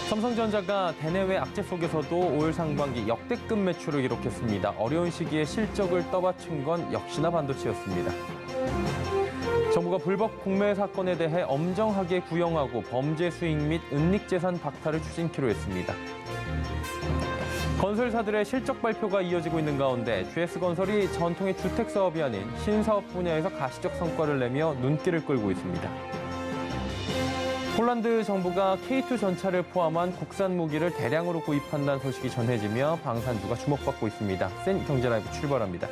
삼성전자가 대내외 악재 속에서도 올 상반기 역대급 매출을 기록했습니다. 어려운 시기에 실적을 떠받친 건 역시나 반도체였습니다. 정부가 불법 공매 사건에 대해 엄정하게 구형하고 범죄 수익 및 은닉재산 박탈을 추진키로 했습니다. 건설사들의 실적 발표가 이어지고 있는 가운데 GS건설이 전통의 주택 사업이 아닌 신사업 분야에서 가시적 성과를 내며 눈길을 끌고 있습니다. 폴란드 정부가 K2 전차를 포함한 국산 무기를 대량으로 구입한다는 소식이 전해지며 방산주가 주목받고 있습니다. 센 경제라이브 출발합니다.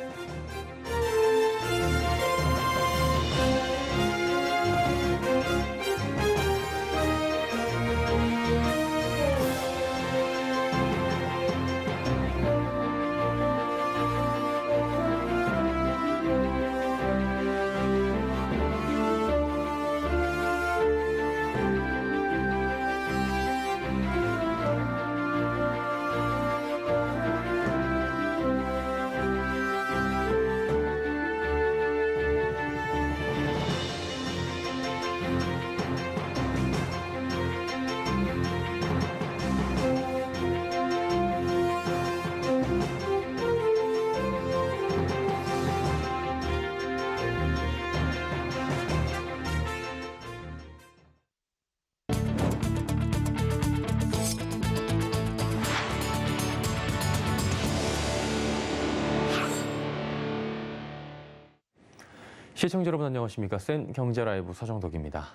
시청자 여러분 안녕하십니까? 센 경제라이브 서정덕입니다.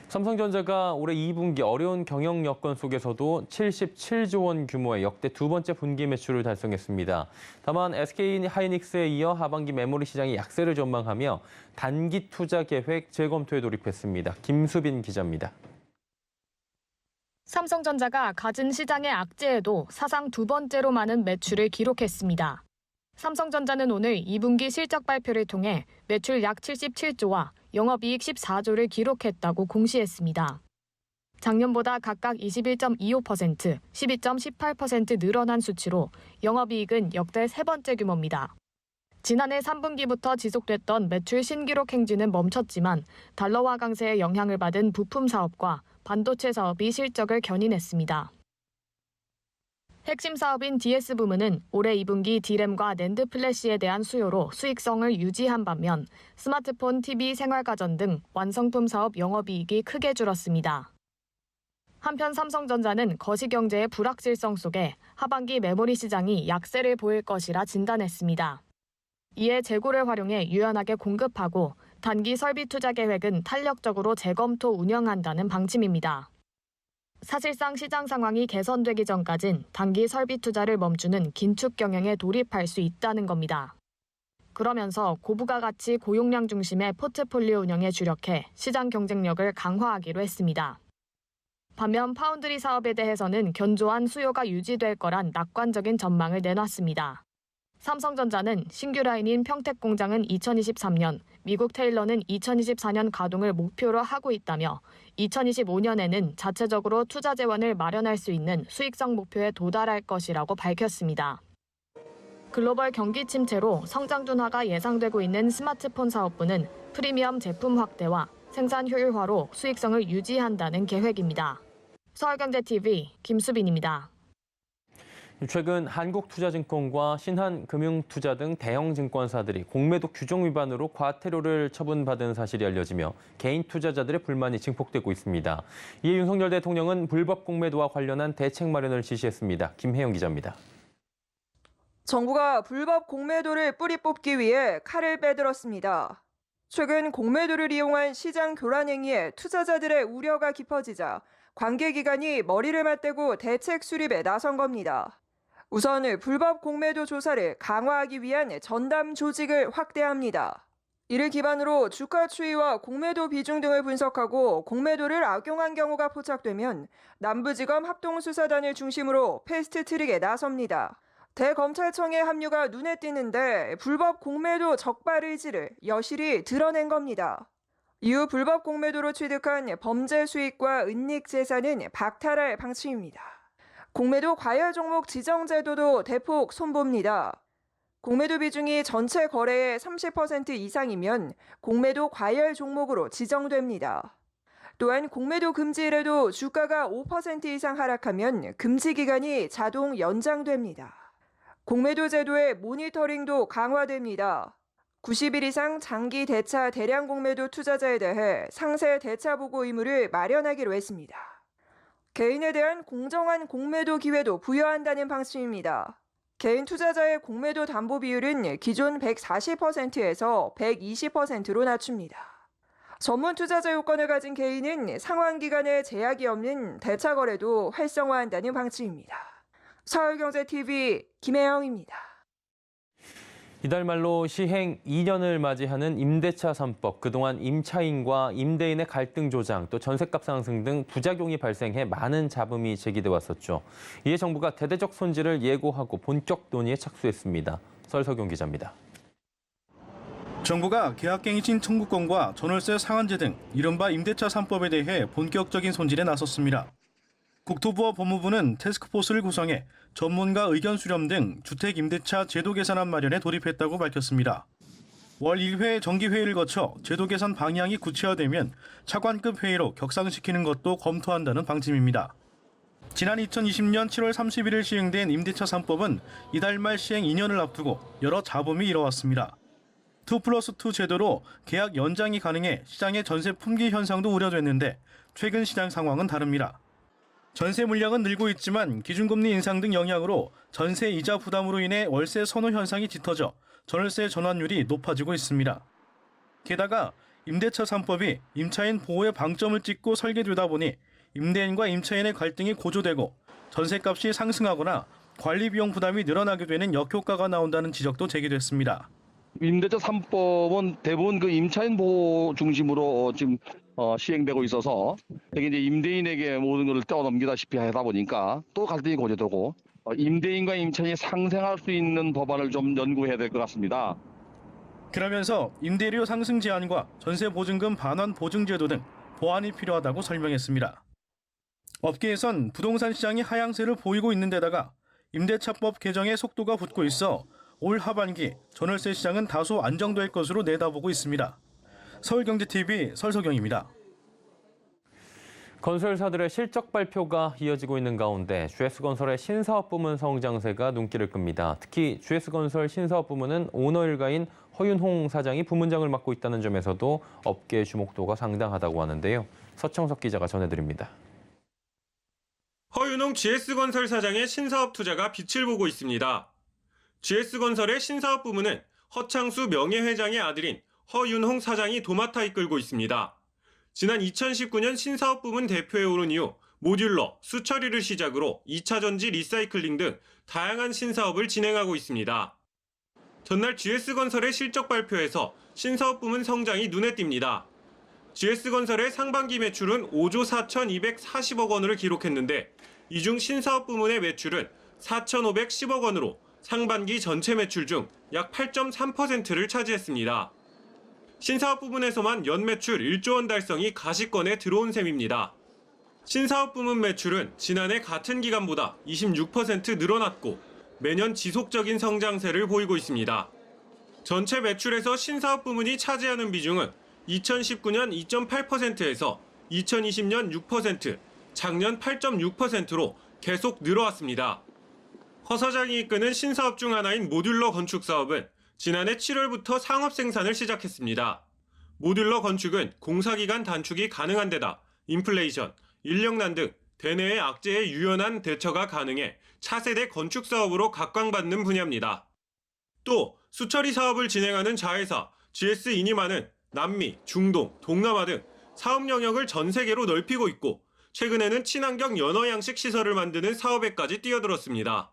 삼성전자가 올해 2분기 어려운 경영 여건 속에서도 77조 원 규모의 역대 두 번째 분기 매출을 달성했습니다. 다만 SK하이닉스에 이어 하반기 메모리 시장이 약세를 전망하며 단기 투자 계획 재검토에 돌입했습니다. 김수빈 기자입니다. 삼성전자가 갖은 시장의 악재에도 사상 두 번째로 많은 매출을 기록했습니다. 삼성전자는 오늘 2분기 실적 발표를 통해 매출 약 77조와 영업이익 14조를 기록했다고 공시했습니다. 작년보다 각각 21.25%, 12.18% 늘어난 수치로 영업이익은 역대 세 번째 규모입니다. 지난해 3분기부터 지속됐던 매출 신기록 행진은 멈췄지만 달러화 강세의 영향을 받은 부품 사업과 반도체 사업이 실적을 견인했습니다. 핵심 사업인 DS 부문은 올해 2분기 D램과 낸드 플래시에 대한 수요로 수익성을 유지한 반면 스마트폰, TV, 생활가전 등 완성품 사업 영업이익이 크게 줄었습니다. 한편 삼성전자는 거시경제의 불확실성 속에 하반기 메모리 시장이 약세를 보일 것이라 진단했습니다. 이에 재고를 활용해 유연하게 공급하고 단기 설비 투자 계획은 탄력적으로 재검토 운영한다는 방침입니다. 사실상 시장 상황이 개선되기 전까진 단기 설비 투자를 멈추는 긴축 경영에 돌입할 수 있다는 겁니다. 그러면서 고부가 가치 고용량 중심의 포트폴리오 운영에 주력해 시장 경쟁력을 강화하기로 했습니다. 반면 파운드리 사업에 대해서는 견조한 수요가 유지될 거란 낙관적인 전망을 내놨습니다. 삼성전자는 신규 라인인 평택 공장은 2023년, 미국 테일러는 2024년 가동을 목표로 하고 있다며 2025년에는 자체적으로 투자 재원을 마련할 수 있는 수익성 목표에 도달할 것이라고 밝혔습니다. 글로벌 경기 침체로 성장 둔화가 예상되고 있는 스마트폰 사업부는 프리미엄 제품 확대와 생산 효율화로 수익성을 유지한다는 계획입니다. 서울경제TV 김수빈입니다. 최근 한국투자증권과 신한금융투자 등 대형 증권사들이 공매도 규정 위반으로 과태료를 처분받은 사실이 알려지며 개인 투자자들의 불만이 증폭되고 있습니다. 이에 윤석열 대통령은 불법 공매도와 관련한 대책 마련을 지시했습니다. 김혜영 기자입니다. 정부가 불법 공매도를 뿌리 뽑기 위해 칼을 빼들었습니다. 최근 공매도를 이용한 시장 교란 행위에 투자자들의 우려가 깊어지자 관계기관이 머리를 맞대고 대책 수립에 나선 겁니다. 우선 불법 공매도 조사를 강화하기 위한 전담 조직을 확대합니다. 이를 기반으로 주가 추이와 공매도 비중 등을 분석하고 공매도를 악용한 경우가 포착되면 남부지검 합동수사단을 중심으로 패스트트랙에 나섭니다. 대검찰청의 합류가 눈에 띄는데 불법 공매도 적발 의지를 여실히 드러낸 겁니다. 이후 불법 공매도로 취득한 범죄 수익과 은닉 재산은 박탈할 방침입니다. 공매도 과열 종목 지정 제도도 대폭 손봅니다. 공매도 비중이 전체 거래의 30% 이상이면 공매도 과열 종목으로 지정됩니다. 또한 공매도 금지일에도 주가가 5% 이상 하락하면 금지 기간이 자동 연장됩니다. 공매도 제도의 모니터링도 강화됩니다. 90일 이상 장기 대차 대량 공매도 투자자에 대해 상세 대차 보고 의무를 마련하기로 했습니다. 개인에 대한 공정한 공매도 기회도 부여한다는 방침입니다. 개인 투자자의 공매도 담보 비율은 기존 140%에서 120%로 낮춥니다. 전문 투자자 요건을 가진 개인은 상환 기간에 제약이 없는 대차 거래도 활성화한다는 방침입니다. 서울경제TV 김혜영입니다. 이달 말로 시행 2년을 맞이하는 임대차 3법, 그동안 임차인과 임대인의 갈등 조장, 또 전셋값 상승 등 부작용이 발생해 많은 잡음이 제기돼 왔었죠. 이에 정부가 대대적 손질을 예고하고 본격 논의에 착수했습니다. 설석용 기자입니다. 정부가 계약갱신 청구권과 전월세 상한제 등 이른바 임대차 3법에 대해 본격적인 손질에 나섰습니다. 국토부와 법무부는 태스크포스를 구성해 전문가 의견 수렴 등 주택 임대차 제도 개선안 마련에 돌입했다고 밝혔습니다. 월 1회 정기회의를 거쳐 제도 개선 방향이 구체화되면 차관급 회의로 격상시키는 것도 검토한다는 방침입니다. 지난 2020년 7월 31일 시행된 임대차 3법은 이달 말 시행 2년을 앞두고 여러 잡음이 일어왔습니다. 2+2 제도로 계약 연장이 가능해 시장의 전세 품귀 현상도 우려됐는데 최근 시장 상황은 다릅니다. 전세 물량은 늘고 있지만 기준금리 인상 등 영향으로 전세 이자 부담으로 인해 월세 선호 현상이 짙어져 전월세 전환율이 높아지고 있습니다. 게다가 임대차 3법이 임차인 보호에 방점을 찍고 설계되다 보니 임대인과 임차인의 갈등이 고조되고 전세값이 상승하거나 관리 비용 부담이 늘어나게 되는 역효과가 나온다는 지적도 제기됐습니다. 임대차 3법은 대부분 그 임차인 보호 중심으로 지금 시행되고 있어서 이게 이제 임대인에게 모든 것을 떼어넘기다시피 하다 보니까 또 갈등이 고조되고 임대인과 임차인이 상생할 수 있는 법안을 좀 연구해야 될 것 같습니다. 그러면서 임대료 상승 제한과 전세 보증금 반환 보증 제도 등 보완이 필요하다고 설명했습니다. 업계에선 부동산 시장이 하향세를 보이고 있는 데다가 임대차법 개정의 속도가 붙고 있어 올 하반기 전월세 시장은 다소 안정될 것으로 내다보고 있습니다. 서울경제TV 설석영입니다. 건설사들의 실적 발표가 이어지고 있는 가운데 GS건설의 신사업 부문 성장세가 눈길을 끕니다. 특히 GS건설 신사업 부문은 오너 일가인 허윤홍 사장이 부문장을 맡고 있다는 점에서도 업계의 주목도가 상당하다고 하는데요. 서청석 기자가 전해드립니다. 허윤홍 GS건설 사장의 신사업 투자가 빛을 보고 있습니다. GS건설의 신사업 부문은 허창수 명예회장의 아들인 허윤홍 사장이 도맡아 이끌고 있습니다. 지난 2019년 신사업 부문 대표에 오른 이후 모듈러, 수처리를 시작으로 2차 전지 리사이클링 등 다양한 신사업을 진행하고 있습니다. 전날 GS건설의 실적 발표에서 신사업 부문 성장이 눈에 띕니다. GS건설의 상반기 매출은 5조 4,240억 원을 기록했는데 이 중 신사업 부문의 매출은 4,510억 원으로 상반기 전체 매출 중 약 8.3%를 차지했습니다. 신사업 부문에서만 연매출 1조 원 달성이 가시권에 들어온 셈입니다. 신사업 부문 매출은 지난해 같은 기간보다 26% 늘어났고 매년 지속적인 성장세를 보이고 있습니다. 전체 매출에서 신사업 부문이 차지하는 비중은 2019년 2.8%에서 2020년 6%, 작년 8.6%로 계속 늘어왔습니다. 허 사장이 이끄는 신사업 중 하나인 모듈러 건축 사업은 지난해 7월부터 상업 생산을 시작했습니다. 모듈러 건축은 공사기간 단축이 가능한 데다 인플레이션, 인력난 등 대내의 악재에 유연한 대처가 가능해 차세대 건축 사업으로 각광받는 분야입니다. 또 수처리 사업을 진행하는 자회사 GS 이니마는 남미, 중동, 동남아 등 사업 영역을 전 세계로 넓히고 있고 최근에는 친환경 연어 양식 시설을 만드는 사업에까지 뛰어들었습니다.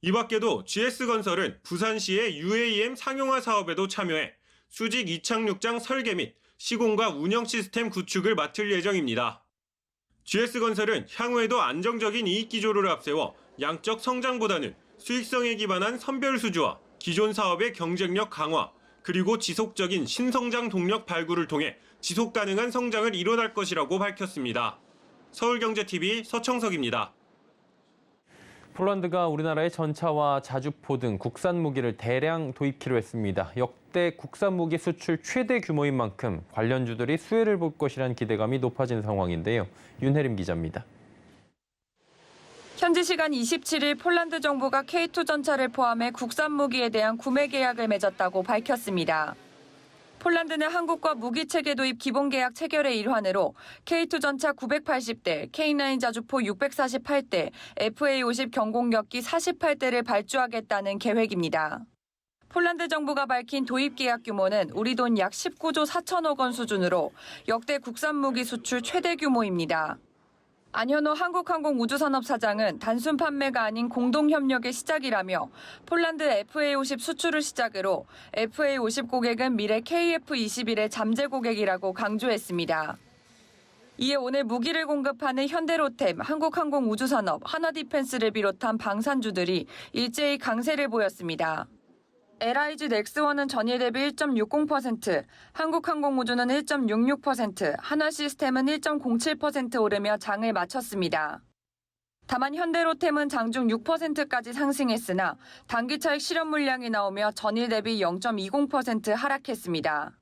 이 밖에도 GS건설은 부산시의 UAM 상용화 사업에도 참여해 수직 이착륙장 설계 및 시공과 운영 시스템 구축을 맡을 예정입니다. GS건설은 향후에도 안정적인 이익 기조를 앞세워 양적 성장보다는 수익성에 기반한 선별 수주와 기존 사업의 경쟁력 강화, 그리고 지속적인 신성장 동력 발굴을 통해 지속 가능한 성장을 이뤄낼 것이라고 밝혔습니다. 서울경제TV 서청석입니다. 폴란드가 우리나라에 전차와 자주포 등 국산 무기를 대량 도입키로 했습니다. 역대 국산 무기 수출 최대 규모인 만큼 관련주들이 수혜를 볼 것이라는 기대감이 높아진 상황인데요. 윤혜림 기자입니다. 현지 시간 27일 폴란드 정부가 K2 전차를 포함해 국산 무기에 대한 구매 계약을 맺었다고 밝혔습니다. 폴란드는 한국과 무기 체계 도입 기본 계약 체결의 일환으로 K2 전차 980대, K9 자주포 648대, FA50 경공격기 48대를 발주하겠다는 계획입니다. 폴란드 정부가 밝힌 도입 계약 규모는 우리 돈 약 19조 4천억 원 수준으로 역대 국산 무기 수출 최대 규모입니다. 안현호 한국항공우주산업 사장은 단순 판매가 아닌 공동협력의 시작이라며 폴란드 FA50 수출을 시작으로 FA50 고객은 미래 KF21의 잠재 고객이라고 강조했습니다. 이에 오늘 무기를 공급하는 현대로템, 한국항공우주산업, 하나디펜스를 비롯한 방산주들이 일제히 강세를 보였습니다. LIG 넥스원은 전일 대비 1.60%, 한국항공우주는 1.66%, 하나시스템은 1.07% 오르며 장을 마쳤습니다. 다만 현대로템은 장중 6%까지 상승했으나 단기 차익 실현 물량이 나오며 전일 대비 0.20% 하락했습니다.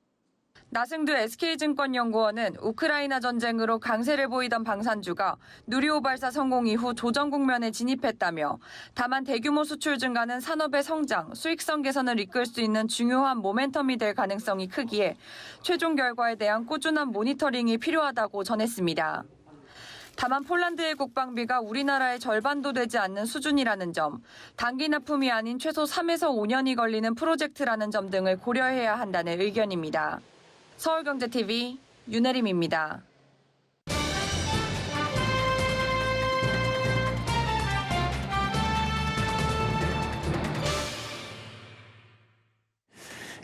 나승두 SK증권연구원은 우크라이나 전쟁으로 강세를 보이던 방산주가 누리호 발사 성공 이후 조정 국면에 진입했다며 다만 대규모 수출 증가는 산업의 성장, 수익성 개선을 이끌 수 있는 중요한 모멘텀이 될 가능성이 크기에 최종 결과에 대한 꾸준한 모니터링이 필요하다고 전했습니다. 다만 폴란드의 국방비가 우리나라의 절반도 되지 않는 수준이라는 점, 단기 납품이 아닌 최소 3에서 5년이 걸리는 프로젝트라는 점 등을 고려해야 한다는 의견입니다. 서울경제TV 윤혜림입니다.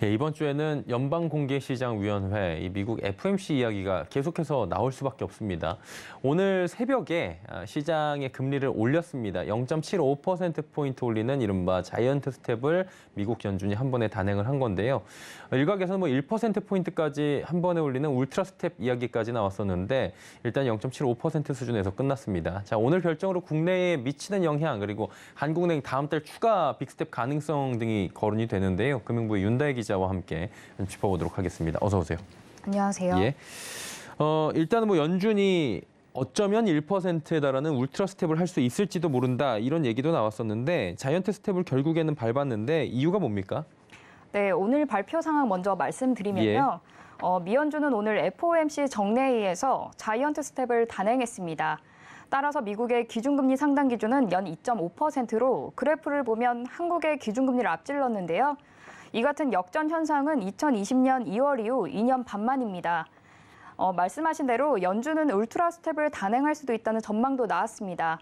이번 주에는 연방공개시장위원회, 이 미국 FOMC 이야기가 계속해서 나올 수밖에 없습니다. 오늘 새벽에 시장의 금리를 올렸습니다. 0.75%포인트 올리는 이른바 자이언트 스텝을 미국 연준이 한 번에 단행을 한 건데요. 일각에서는 1%포인트까지 한 번에 올리는 울트라 스텝 이야기까지 나왔었는데 일단 0.75% 수준에서 끝났습니다. 자, 오늘 결정으로 국내에 미치는 영향, 그리고 한국은행 다음 달 추가 빅스텝 가능성 등이 거론이 되는데요. 금융부의 윤다혜 기자와 함께 짚어보도록 하겠습니다. 어서 오세요. 안녕하세요. 예. 일단은 연준이 어쩌면 1%에 달하는 울트라 스텝을 할 수 있을지도 모른다, 이런 얘기도 나왔었는데 자이언트 스텝을 결국에는 밟았는데 이유가 뭡니까? 네, 오늘 발표 상황 먼저 말씀드리면요. 미 연준은 오늘 FOMC 정례회의에서 자이언트 스텝을 단행했습니다. 따라서 미국의 기준금리 상당 기준은 연 2.5%로 그래프를 보면 한국의 기준금리를 앞질렀는데요. 이 같은 역전 현상은 2020년 2월 이후 2년 반 만입니다. 말씀하신 대로 연준은 울트라 스텝을 단행할 수도 있다는 전망도 나왔습니다.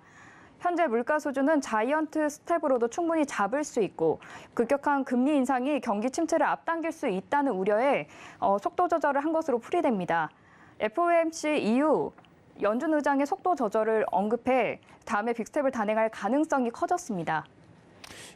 현재 물가 수준은 자이언트 스텝으로도 충분히 잡을 수 있고 급격한 금리 인상이 경기 침체를 앞당길 수 있다는 우려에 속도 조절을 한 것으로 풀이됩니다. FOMC 이후 연준 의장의 속도 조절을 언급해 다음에 빅스텝을 단행할 가능성이 커졌습니다.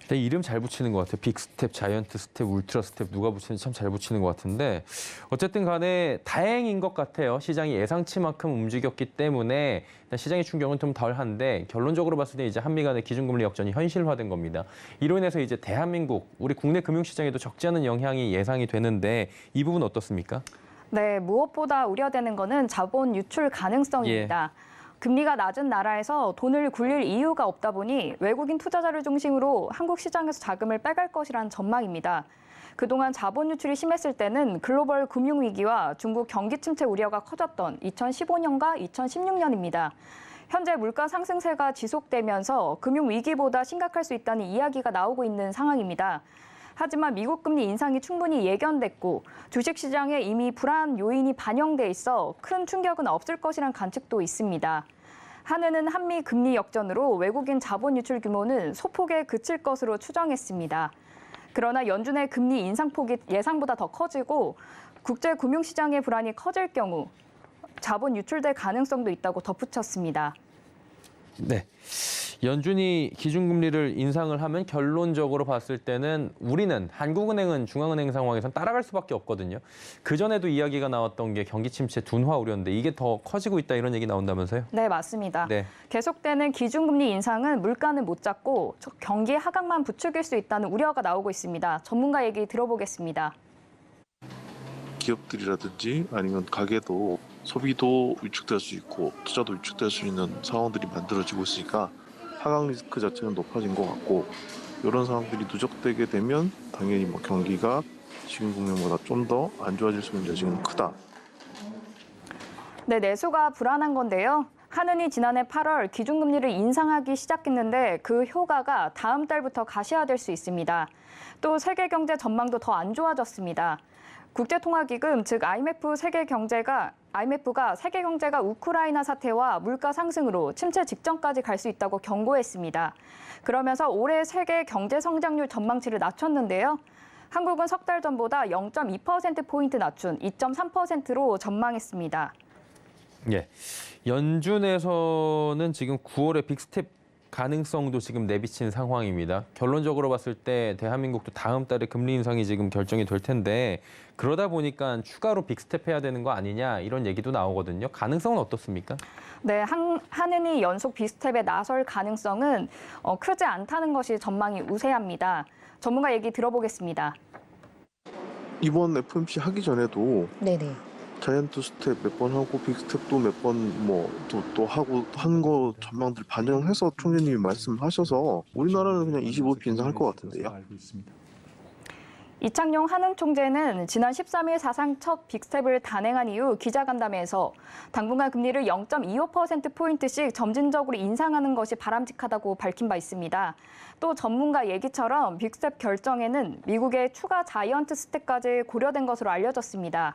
일단 이름 잘 붙이는 것 같아요. 빅스텝, 자이언트 스텝, 울트라 스텝 누가 붙이는지 참 잘 붙이는 것 같은데 어쨌든 간에 다행인 것 같아요. 시장이 예상치만큼 움직였기 때문에 시장의 충격은 좀 덜한데 결론적으로 봤을 때 이제 한미 간의 기준금리 역전이 현실화된 겁니다. 이로 인해서 이제 대한민국, 우리 국내 금융시장에도 적지 않은 영향이 예상이 되는데 이 부분 어떻습니까? 네, 무엇보다 우려되는 것은 자본 유출 가능성입니다. 금리가 낮은 나라에서 돈을 굴릴 이유가 없다 보니 외국인 투자자를 중심으로 한국 시장에서 자금을 빼갈 것이라는 전망입니다. 그동안 자본 유출이 심했을 때는 글로벌 금융위기와 중국 경기 침체 우려가 커졌던 2015년과 2016년입니다. 현재 물가 상승세가 지속되면서 금융위기보다 심각할 수 있다는 이야기가 나오고 있는 상황입니다. 하지만 미국 금리 인상이 충분히 예견됐고 주식시장에 이미 불안 요인이 반영돼 있어 큰 충격은 없을 것이란 관측도 있습니다. 한은은 한미 금리 역전으로 외국인 자본 유출 규모는 소폭에 그칠 것으로 추정했습니다. 그러나 연준의 금리 인상폭이 예상보다 더 커지고 국제 금융시장의 불안이 커질 경우 자본 유출될 가능성도 있다고 덧붙였습니다. 네. 연준이 기준금리를 인상을 하면 결론적으로 봤을 때는 우리는 한국은행은 중앙은행 상황에선 따라갈 수밖에 없거든요. 그전에도 이야기가 나왔던 게 경기 침체 둔화 우려인데 이게 더 커지고 있다 이런 얘기 나온다면서요? 네, 맞습니다. 네. 계속되는 기준금리 인상은 물가는 못 잡고 경기 하강만 부추길 수 있다는 우려가 나오고 있습니다. 전문가 얘기 들어보겠습니다. 기업들이라든지 아니면 가게도 소비도 위축될 수 있고 투자도 위축될 수 있는 상황들이 만들어지고 있으니까 하강 리스크 자체는 높아진 것 같고 이런 상황들이 누적되게 되면 당연히 뭐 경기가 지금 국면보다 좀 더 안 좋아질 수 있는 여지는 크다. 네, 내수가 불안한 건데요. 한은이 지난해 8월 기준금리를 인상하기 시작했는데 그 효과가 다음 달부터 가시화될 수 있습니다. 또 세계 경제 전망도 더 안 좋아졌습니다. 국제통화기금 즉 IMF가 세계 경제가 우크라이나 사태와 물가 상승으로 침체 직전까지 갈 수 있다고 경고했습니다. 그러면서 올해 세계 경제 성장률 전망치를 낮췄는데요. 한국은 석 달 전보다 0.2%포인트 낮춘 2.3%로 전망했습니다. 예. 연준에서는 지금 9월에 빅스텝 가능성도 지금 내비친 상황입니다. 결론적으로 봤을 때 대한민국도 다음 달에 금리 인상이 지금 결정이 될 텐데 그러다 보니까 추가로 빅스텝 해야 되는 거 아니냐 이런 얘기도 나오거든요. 가능성은 어떻습니까? 네, 한은이 연속 빅스텝에 나설 가능성은 크지 않다는 것이 전망이 우세합니다. 전문가 얘기 들어보겠습니다. 이번 FOMC 하기 전에도 네네. 자이언트 스텝 몇 번 하고 빅스텝도 몇 번 뭐 또 하고 한 거 전망들 반영해서 총재님이 말씀하셔서 우리나라는 그냥 25% 인상할 것 같은데요. 이창용 한은 총재는 지난 13일 사상 첫 빅스텝을 단행한 이후 기자간담회에서 당분간 금리를 0.25%포인트씩 점진적으로 인상하는 것이 바람직하다고 밝힌 바 있습니다. 또 전문가 얘기처럼 빅스텝 결정에는 미국의 추가 자이언트 스텝까지 고려된 것으로 알려졌습니다.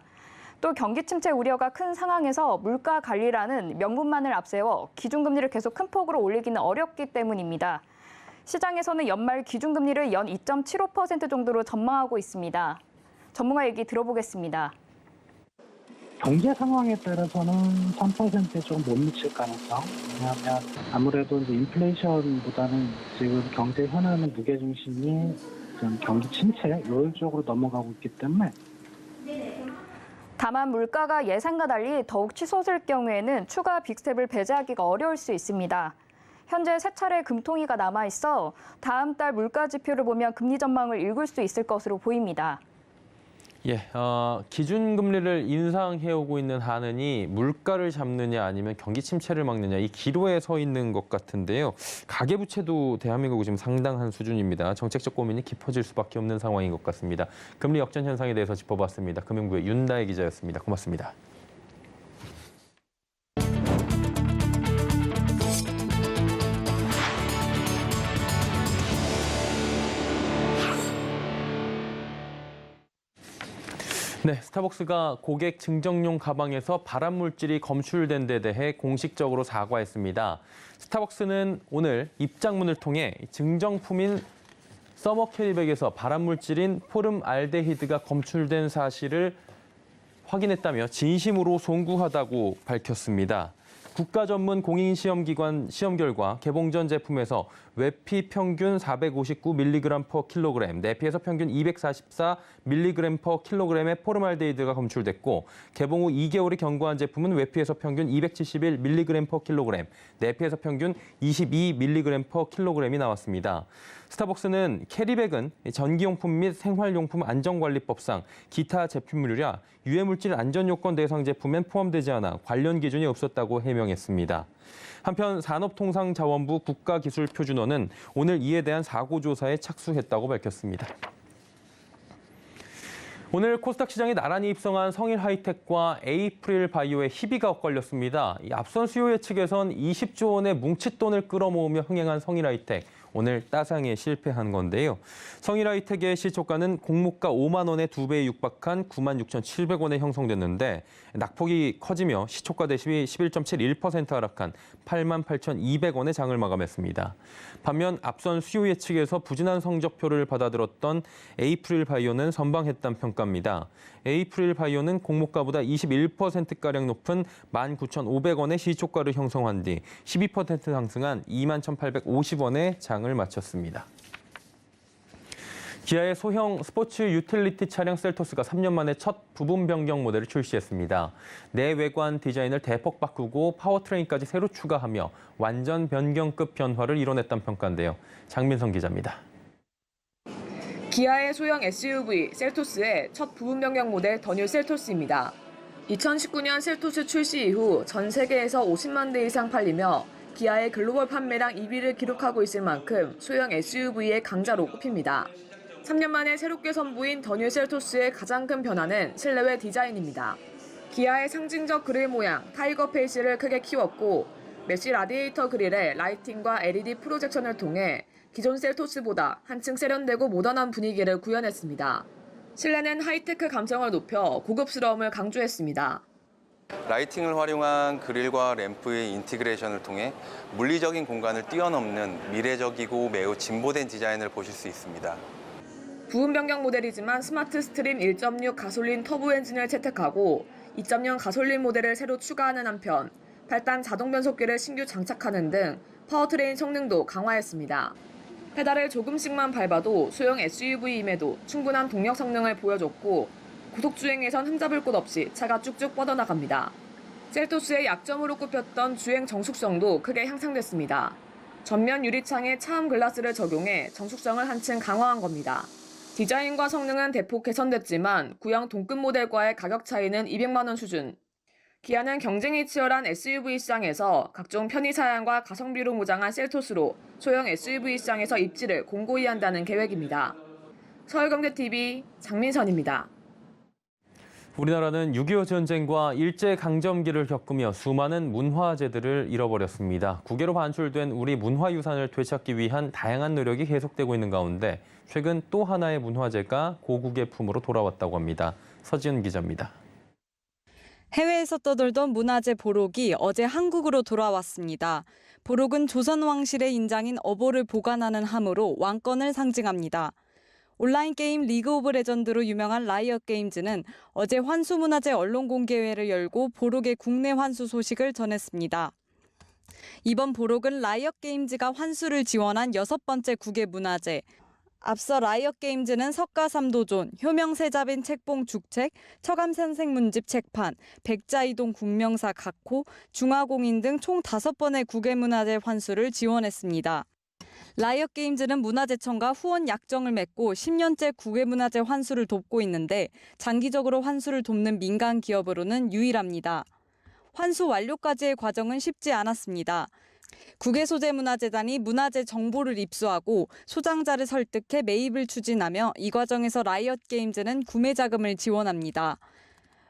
또 경기 침체 우려가 큰 상황에서 물가 관리라는 명분만을 앞세워 기준금리를 계속 큰 폭으로 올리기는 어렵기 때문입니다. 시장에서는 연말 기준금리를 연 2.75% 정도로 전망하고 있습니다. 전문가 얘기 들어보겠습니다. 경제 상황에 따라서는 3%에 좀 못 미칠 가능성. 왜냐하면 아무래도 이제 인플레이션보다는 지금 경제 현안의 무게중심이 좀 경기 침체 이런 쪽으로 넘어가고 있기 때문에. 다만 물가가 예상과 달리 더욱 치솟을 경우에는 추가 빅스텝을 배제하기가 어려울 수 있습니다. 현재 3차례 금통위가 남아있어 다음 달 물가 지표를 보면 금리 전망을 읽을 수 있을 것으로 보입니다. 예, 기준금리를 인상해오고 있는 한은이 물가를 잡느냐 아니면 경기 침체를 막느냐 이 기로에 서 있는 것 같은데요. 가계부채도 대한민국이 지금 상당한 수준입니다. 정책적 고민이 깊어질 수밖에 없는 상황인 것 같습니다. 금리 역전 현상에 대해서 짚어봤습니다. 금융부의 윤다혜 기자였습니다. 고맙습니다. 네, 스타벅스가 고객 증정용 가방에서 발암 물질이 검출된 데 대해 공식적으로 사과했습니다. 스타벅스는 오늘 입장문을 통해 증정품인 서머 캐리백에서 발암 물질인 포름알데히드가 검출된 사실을 확인했다며 진심으로 송구하다고 밝혔습니다. 국가 전문 공인시험기관 시험 결과 개봉 전 제품에서 외피 평균 459mg/kg, 내피에서 평균 244mg/kg의 포름알데히드가 검출됐고 개봉 후 2개월이 경과한 제품은 외피에서 평균 271mg/kg, 내피에서 평균 22mg/kg이 나왔습니다. 스타벅스는 캐리백은 전기용품 및 생활용품 안전관리법상 기타 제품류라 유해물질 안전요건 대상 제품엔 포함되지 않아 관련 기준이 없었다고 해명했습니다. 한편 산업통상자원부 국가기술표준원은 오늘 이에 대한 사고조사에 착수했다고 밝혔습니다. 오늘 코스닥 시장에 나란히 입성한 성일하이텍과 에이프릴바이오의 희비가 엇갈렸습니다. 앞선 수요 예측에선 20조 원의 뭉칫돈을 끌어모으며 흥행한 성일하이텍. 오늘 따상에 실패한 건데요. 성일 하이텍의 시초가는 공모가 5만 원의 2배에 육박한 96,700원에 형성됐는데 낙폭이 커지며 시초가 대비 11.71% 하락한 88,200원에 장을 마감했습니다. 반면 앞선 수요 예측에서 부진한 성적표를 받아들었던 에이프릴 바이오는 선방했다는 평가입니다. 에이프릴 바이오는 공모가보다 21%가량 높은 19,500원의 시초가를 형성한 뒤 12% 상승한 21,850원에 장을 마쳤습니다. 기아의 소형 스포츠 유틸리티 차량 셀토스가 3년 만에 첫 부분 변경 모델을 출시했습니다. 내외관 디자인을 대폭 바꾸고 파워트레인까지 새로 추가하며 완전 변경급 변화를 이뤄냈다는 평가인데요. 장민성 기자입니다. 기아의 소형 SUV 셀토스의 첫 부분 변경 모델 더 뉴 셀토스입니다. 2019년 셀토스 출시 이후 전 세계에서 50만 대 이상 팔리며 기아의 글로벌 판매량 2위를 기록하고 있을 만큼 소형 SUV의 강자로 꼽힙니다. 3년 만에 새롭게 선보인 더 뉴 셀토스의 가장 큰 변화는 실내외 디자인입니다. 기아의 상징적 그릴 모양 타이거 페이스를 크게 키웠고 메쉬 라디에이터 그릴에 라이팅과 LED 프로젝션을 통해 기존 셀토스보다 한층 세련되고 모던한 분위기를 구현했습니다. 실내는 하이테크 감성을 높여 고급스러움을 강조했습니다. 라이팅을 활용한 그릴과 램프의 인티그레이션을 통해 물리적인 공간을 뛰어넘는 미래적이고 매우 진보된 디자인을 보실 수 있습니다. 부분 변경 모델이지만 스마트 스트림 1.6 가솔린 터보 엔진을 채택하고 2.0 가솔린 모델을 새로 추가하는 한편 8단 자동 변속기를 신규 장착하는 등 파워트레인 성능도 강화했습니다. 페달을 조금씩만 밟아도 소형 SUV임에도 충분한 동력 성능을 보여줬고 고속주행에선 흠잡을 곳 없이 차가 쭉쭉 뻗어나갑니다. 셀토스의 약점으로 꼽혔던 주행 정숙성도 크게 향상됐습니다. 전면 유리창에 차음 글라스를 적용해 정숙성을 한층 강화한 겁니다. 디자인과 성능은 대폭 개선됐지만 구형 동급 모델과의 가격 차이는 200만 원 수준. 기아는 경쟁이 치열한 SUV 시장에서 각종 편의 사양과 가성비로 무장한 셀토스로 소형 SUV 시장에서 입지를 공고히 한다는 계획입니다. 서울경제TV 장민선입니다. 우리나라는 6.25 전쟁과 일제강점기를 겪으며 수많은 문화재들을 잃어버렸습니다. 국외로 반출된 우리 문화유산을 되찾기 위한 다양한 노력이 계속되고 있는 가운데 최근 또 하나의 문화재가 고국의 품으로 돌아왔다고 합니다. 서지은 기자입니다. 해외에서 떠돌던 문화재 보록이 어제 한국으로 돌아왔습니다. 보록은 조선 왕실의 인장인 어보를 보관하는 함으로 왕권을 상징합니다. 온라인 게임 리그 오브 레전드로 유명한 라이엇 게임즈는 어제 환수문화재 언론공개회를 열고 보록의 국내 환수 소식을 전했습니다. 이번 보록은 라이엇 게임즈가 환수를 지원한 6번째 국외 문화재. 앞서 라이엇 게임즈는 석가삼도존, 효명세자빈 책봉 죽책, 처감선생 문집 책판, 백자이동 국명사 각호, 중화공인 등 총 5번의 국외 문화재 환수를 지원했습니다. 라이엇 게임즈는 문화재청과 후원 약정을 맺고 10년째 국외 문화재 환수를 돕고 있는데 장기적으로 환수를 돕는 민간 기업으로는 유일합니다. 환수 완료까지의 과정은 쉽지 않았습니다. 국외소재문화재단이 문화재 정보를 입수하고 소장자를 설득해 매입을 추진하며 이 과정에서 라이엇 게임즈는 구매 자금을 지원합니다.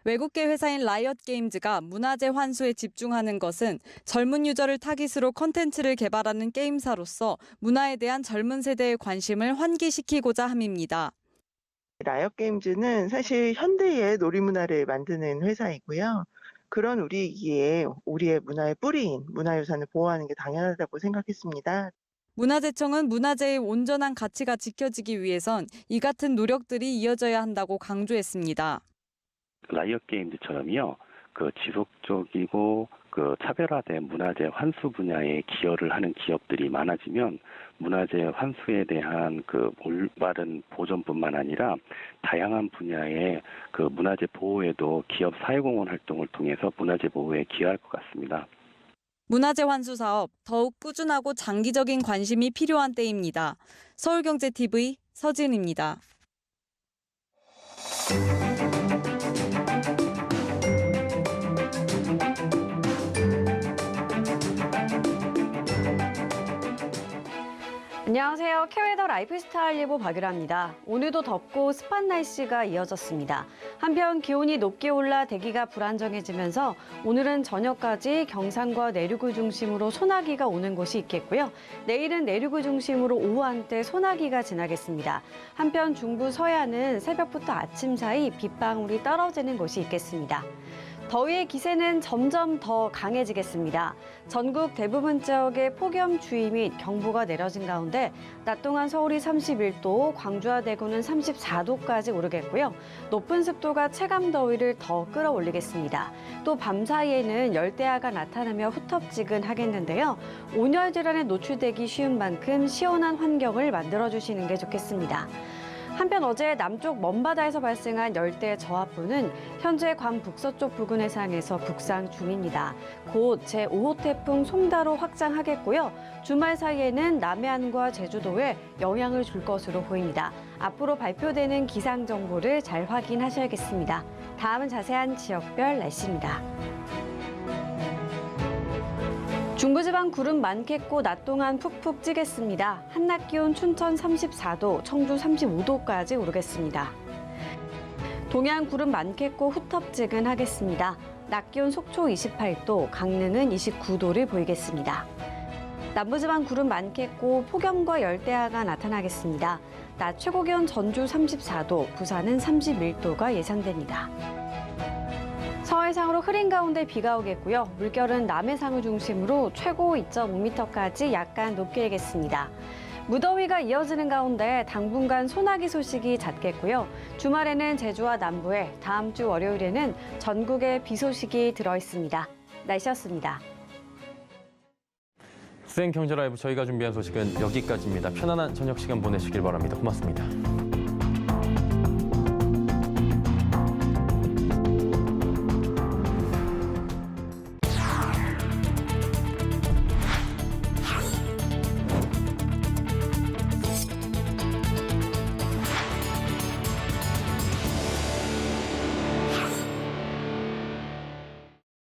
외국계 회사인 라이엇 게임즈가 문화재 환수에 집중하는 것은 젊은 유저를 타깃으로 콘텐츠를 개발하는 게임사로서 문화에 대한 젊은 세대의 관심을 환기시키고자 함입니다. 라이엇 게임즈는 사실 현대의 놀이문화를 만드는 회사이고요. 그런 우리이기에 우리의 문화의 뿌리인 문화유산을 보호하는 게 당연하다고 생각했습니다. 문화재청은 문화재의 온전한 가치가 지켜지기 위해선 이 같은 노력들이 이어져야 한다고 강조했습니다. 라이엇 게임즈처럼요, 지속적이고 차별화된 문화재 환수 분야에 기여를 하는 기업들이 많아지면 문화재 환수에 대한 올바른 보존뿐만 아니라 다양한 분야의 문화재 보호에도 기업 사회공헌 활동을 통해서 문화재 보호에 기여할 것 같습니다. 문화재 환수 사업 더욱 꾸준하고 장기적인 관심이 필요한 때입니다. 서울경제TV 서진입니다. 안녕하세요. K웨더 라이프스타일 예보 박유라입니다. 오늘도 덥고 습한 날씨가 이어졌습니다. 한편 기온이 높게 올라 대기가 불안정해지면서 오늘은 저녁까지 경상과 내륙을 중심으로 소나기가 오는 곳이 있겠고요. 내일은 내륙을 중심으로 오후 한때 소나기가 지나겠습니다. 한편 중부 서해안은 새벽부터 아침 사이 빗방울이 떨어지는 곳이 있겠습니다. 더위의 기세는 점점 더 강해지겠습니다. 전국 대부분 지역에 폭염주의 및 경보가 내려진 가운데 낮 동안 서울이 31도, 광주와 대구는 34도까지 오르겠고요. 높은 습도가 체감 더위를 더 끌어올리겠습니다. 또 밤 사이에는 열대야가 나타나며 후텁지근하겠는데요. 온열 질환에 노출되기 쉬운 만큼 시원한 환경을 만들어주시는 게 좋겠습니다. 한편 어제 남쪽 먼바다에서 발생한 열대 저하부는 현재 괌 북서쪽 부근 해상에서 북상 중입니다. 곧 제5호 태풍 송다로 확장하겠고요. 주말 사이에는 남해안과 제주도에 영향을 줄 것으로 보입니다. 앞으로 발표되는 기상 정보를 잘 확인하셔야겠습니다. 다음은 자세한 지역별 날씨입니다. 중부지방 구름 많겠고 낮 동안 푹푹 찌겠습니다. 한낮 기온 춘천 34도, 청주 35도까지 오르겠습니다. 동해안 구름 많겠고 후텁지근하겠습니다. 낮 기온 속초 28도, 강릉은 29도를 보이겠습니다. 남부지방 구름 많겠고 폭염과 열대야가 나타나겠습니다. 낮 최고 기온 전주 34도, 부산은 31도가 예상됩니다. 서해상으로 흐린 가운데 비가 오겠고요. 물결은 남해상을 중심으로 최고 2.5m까지 약간 높게 일겠습니다. 무더위가 이어지는 가운데 당분간 소나기 소식이 잦겠고요. 주말에는 제주와 남부에, 다음 주 월요일에는 전국에 비 소식이 들어있습니다. 날씨였습니다. 수행경제 라이브 저희가 준비한 소식은 여기까지입니다. 편안한 저녁 시간 보내시길 바랍니다. 고맙습니다.